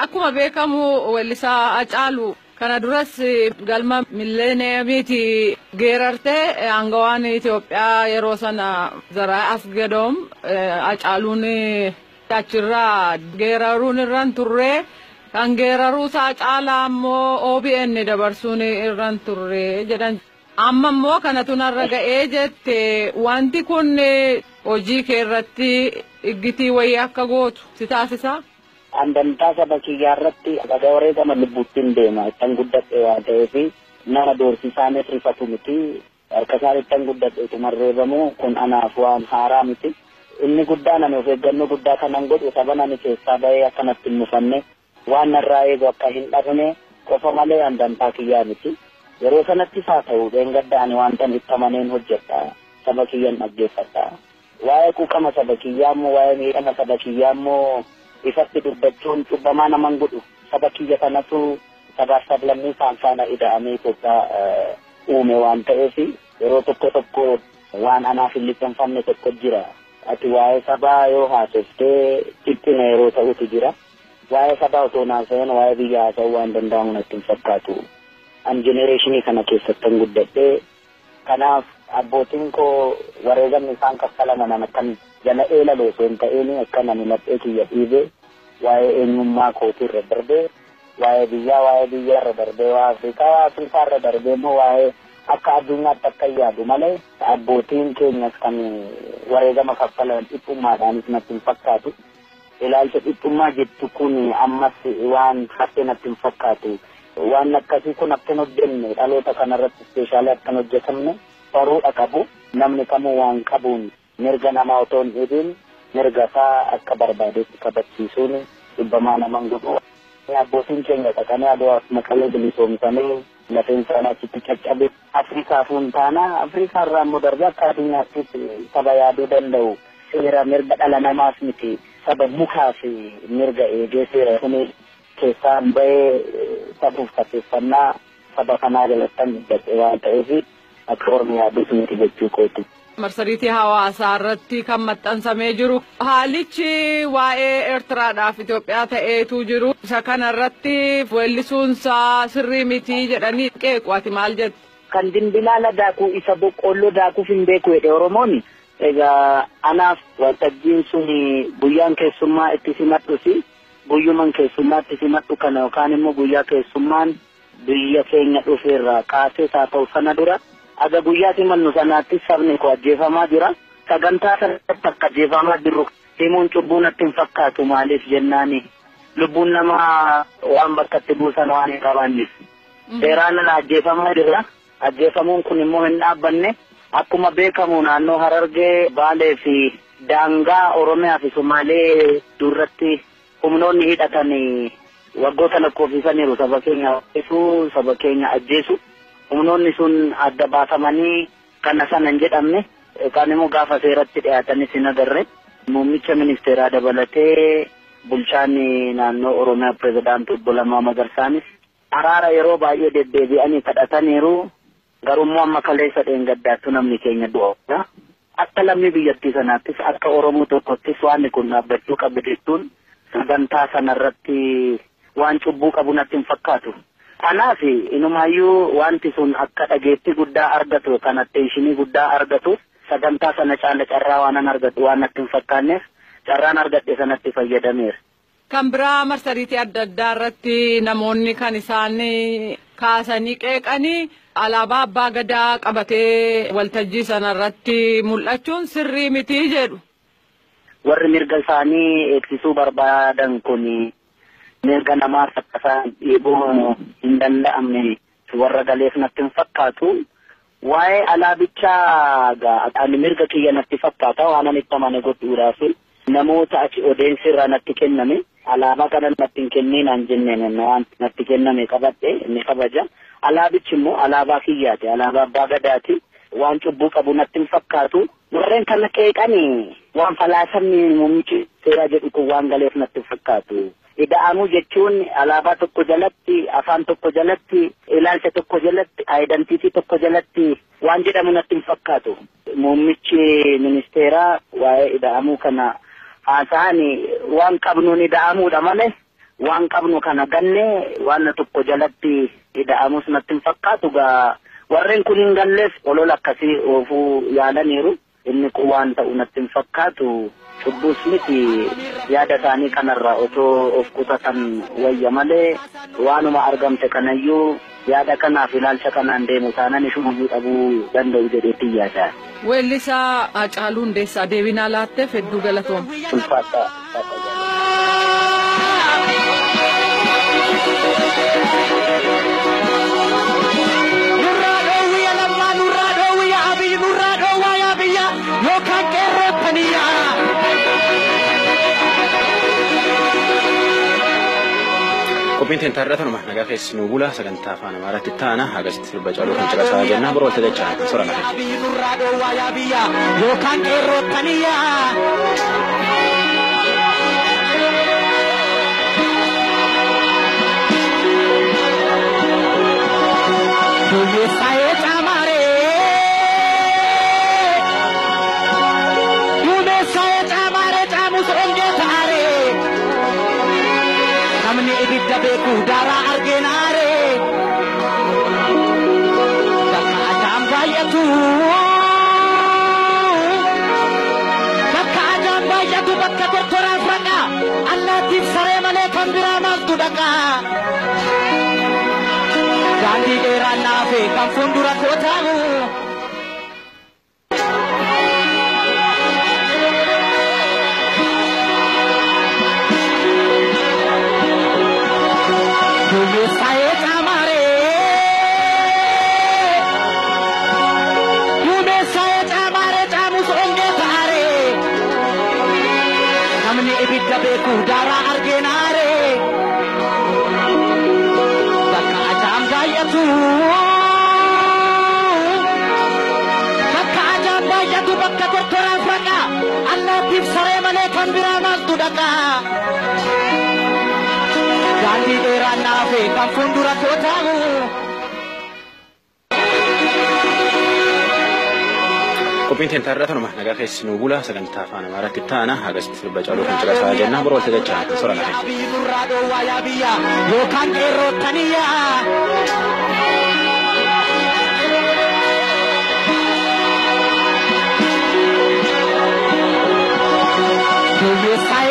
Akkuma beekamu weellisaa Hacaaluu kana duras galma millenniumiti geerartee aangawaan Itoophiyaa yeroo sana Zaraa Asgedoom Hacaaluun achirraa geeraruun irraan turre kan geeraruu Hacaalaa ammoo OBN dabarsuun irraan turre jedhan. Amma immoo kanatu narra ga'ee jette wanti kun hojii keerratti iggitii wayii akka gootu si taasisa. Andantaa saba kiyyaarratti dhagawaree gama lubbuuttiin deema ittan guddadhe waan ta'eef nama doorsisaanis rifatu miti harka isaan ittan guddadhe tumarreebamu kun anaaf waan haaraa miti inni guddaan ani of eeggannoo guddaa kanan godhu saban ani keessaa bahee akkanatti hin mufanne waan narraa eegu akka hin dhabne qofa malee andantaa kiyyaa miti yeroo sanattis haa ta'u dheengadda ani waantan itti amaneen hojjedha saba kiyyan dhaggeeffadha waa'ee quuqama saba kiyyaa immoo waa'ee miidhama saba kiyyaa immoo ifatti dubbachuun cubbamaa naman godhu saba kiyya kanatu sabaaf sablammii faana ida'amee Itoophiyaa uume waan ta'eef yeroo tokko waan anaaf hin liqinfanne tokko jira ati waa'ee sabaa yoo haasoftee dhiphina yeroo ta'utu jira waa'ee sabaa otoo naasa'een waa'ee biyya haasa'uu waan danda'amu natti hin fakkaatu an jenereeshinii kana keessattan guddadhee kanaaf abbootiin koo wareegamni isaan kaffalaman akkan jala eelaloo osoo hin ta'een akka namni laphee kiyya dhiibee waa'ee eenyummaa kootii irra darbee waa'ee biyya irra darbee waa'ee Afrikaa irra darbee immoo waa'ee akka addunyaatti akka yaadu malee abbootiin keenyas kan wareegama kaffalan dhiphummaadhaanis natti hin fakkaatu ilaalcha dhiphummaa jettu kun ammas waan hafe natti hin fakkaatu waan akkasii kun akka hin hojjenne dhaloota kanarratti ispeeshaalii akka hin hojjetamne baruudha qabu namni kamuu waan qabuun mirga namaa otoo hin dhiibin mirga isaa akka barbaadetti kabachiisuun dhibbamaa naman godhu. Abbootiin keenya dhaqanii Aduwaaf Maqalee bilisoomsanii lafeen isaanii achitti caccabe Afrikaafuun taana Afrikaarraa immoo darbee akka addunyaattis saba yaaduu danda'u seera mirga dhala namaas miti saba mukaaf mirga eegee seera kun keessaan bahee sabuuf tateeffannaa saba kanaa jalattan guddate waan ta'eef akka Oromiyaa miti jechuu kooti. Marsariitii hawaasaa irratti kan maxxansamee jiru haalichi waa'ee Eertiraadhaaf Itoophiyaa ta'eetu jiru isa kana irratti weellisuunsaa sirrii miti jedhanii qeequ ati maal jettu? Kan dimbilaala daakuu isa boqqolloo daakuuf hin beeku jedhe Oromoon egaa anaaf waltajjiin sun guyyaan keessummaa itti simadhusi guyyuman keessummaa itti simadhu kana yookaan immoo guyyaa keessummaan biyya keenya dhufeerraa kaasee haa ta'u sana dura aga guyyaati mannu sanaatti sabni koo ajjeefamaa jira sagantaa sanatti akka ajjeefamaa jiru himuun cubbuu natti hin fakkaatu maaliif jennaani lubbuun namaa waan bakkatti buusan waan hin qabaanneef seeraan ala ajjeefamaa jira ajjeefamuun kun immoo hin dhaabbanne akkuma beekamu naannoo Harargee Baalee fi daangaa Oromiyaa fi Somaalee duratti humnoonni hidhatanii waggoota lakkoofsisaniiru saba keenya ajjeesu humnoonni sun adda baasamanii kana sana hin jedhamne kan immoo gaafa seeratti dhiyaatanis hin agarre muummicha ministeeraa dabalatee bulchaan naannoo Oromiyaa pirezidaantii Obbo Lammaa Magarsaanis araara yeroo baay'ee deddeebi'anii kadhataniiru garummoo amma kaleessa dheengaddaattu namni keenya du'a akka lammii biyyattii sanaattis akka Oromoo tokkottis waan kun dhaabbachuu qabu jettuun sagantaa sanarratti waan cubbuu qabu natti hin fakkaatu. Kanaaf inumaayyuu wanti sun akka dhageetti guddaa argatu kan atteenshinii guddaa argatu sagantaa sana caala carraa waan argatu waan natti hin fakkaanneef carraan argadhe sanatti fayyadameera. Kan biraa marsariitii adda addaa irratti namoonni kan isaan kaasanii qeeqanii alaabaa abbaa gadaa qabatee waltajjii sana irratti mul'achuun sirrii miti jedhu. Warri mirga isaanii eegsisuu barbaadan kun mirga namaa saffisaan dhiibuu hin danda'amne warra galeef natti hin fakkaatu waa'ee alaabichaa ani mirga kiyya natti fakkaata waan ani itti amane godhuudhaaf namoota achi odeessi irraa natti kenname alaabaa kana natti hin kenninaan jenneen waan natti kenname qabadhe inni kabaja alaabichi immoo alaabaa kiyyaati alaabaa abbaa gadaati waan cubbuu qabu natti hin fakkaatu warreen kana qeeqanii waan falaasamni muummichi seeraa jedhu kun waan galeef natti hin fakkaatu. Ida'amuu jechuun alaabaa tokko jalatti afaan tokko jalatti ilaalcha tokko jalatti aayidantiitii tokko jalatti waan jedhamu natti hin fakkaatu. Muummichi ministeeraa waa'ee ida'amuu kana haasa'anii waan qabnuun ida'amuudha malee waan qabnu kana ganne waan tokko jalatti ida'amus natti fakkaatu gaa warreen kun hin galleef olola akkasii oofuu yaalaniiru inni kun waan ta'u natti fakkaatu Subbus miti yaada isaanii kanarraa otoo of qusatan wayya malee waanuma argamte kanayyuu yaada kanaaf ilaalcha kanaan deemu taanaan ishumayyuu dhabuu danda'u jedheetti yaada. Weellisaa Haacaaluu Hundeessaa deebinaa laatteef hedduu galatoom. Ulfaata. Kopiin tentarratanuma nagaa keessi nu bula sagantaa afaan Amaaraatti taana agasitti sirba Haacaaluu kan caqasaa jenna boroo walitti dachaan sora nafe. Yookaan qeerrootaniyaa. Duumessaa'ee caamaree. Duumessaa'ee caamaree caamus ongee taaree. Namni ibidda beeku daaraa argeenaaree. Bakka ajaan baay'atu. Bakka ajaan baay'atu bakka tortoraan faqa. Allaattiif saree malee kan biraa maaltu dhaqa. Daandii dheeraan naafe kan fuuldura koo taa'u. Duumessaa'ee caamaree. Duumessaa'ee caamaree caamus ongee taaree. Namni ibidda beeku daaraa argeenaaree. Bakka ajaan baay'atu. Bakka ajaan baay'atu bakka tortoraan faqa. Allaattiif saree malee kan biraa maaltu dhaqa. Daandii dheeraan naafe kan fuuldura koo taa'u. Kopiin tentarratanuma nagaa keessi nu bula sagantaa afaan Amaaraatti taana agasitti sirba Haacaaluu kan caqasaa jenna boroo walitti dachaan sora nafe. Yookaan qeerrootaniyaa. Duumessaa'ee